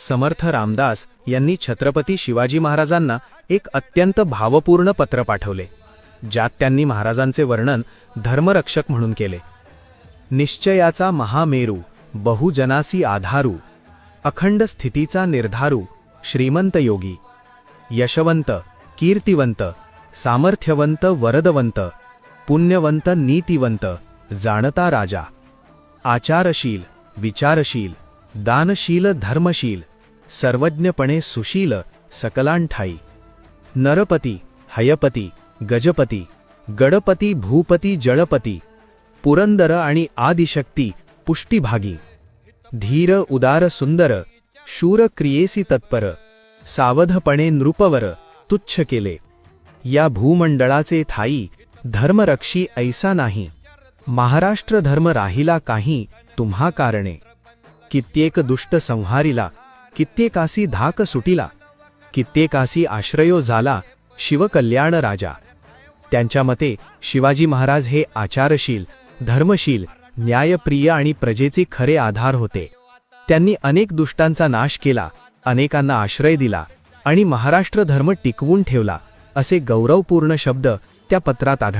समर्थ रामदास यांनी छत्रपती शिवाजी महाराजांना एक अत्यंत भावपूर्ण पत्र पाठवले, ज्यात त्यांनी महाराजांचे वर्णन धर्मरक्षक म्हणून केले. निश्चयाचा महामेरू, बहुजनासी आधारू, अखंड स्थितीचा निर्धारू, श्रीमंत योगी, यशवंत, कीर्तिवंत, सामर्थ्यवंत, वरदवंत, पुण्यवंत, नीतिवंत, जाणता राजा, आचारशील, विचारशील, दानशील, धर्मशील, सर्वज्ञपणे सुशील, सकलांठाई, नरपती, हयपती, गजपती, गडपती, भूपती, जळपती, पुरंदर आणि आदिशक्ती, पुष्टिभागी, धीर, उदार, सुंदर, शूर, क्रियेसी तत्पर, सावधपणे नृपवर तुच्छ केले. या भूमंडळाचे थाई धर्मरक्षी ऐसा नाही. महाराष्ट्र धर्म राहिला काही तुम्हा कारणे. कित्येक दुष्ट संहारिला, कित्येकासी धाक सुटिला, कित्येकासी आश्रयो झाला शिवकल्याण राजा. त्यांच्या मते शिवाजी महाराज हे आचारशील, धर्मशील, न्यायप्रिय आणि प्रजेचे खरे आधार होते. त्यांनी अनेक दुष्टांचा नाश केला, अनेकांना आश्रय दिला आणि महाराष्ट्र धर्म टिकवून ठेवला, असे गौरवपूर्ण शब्द त्या पत्रात आढळतात.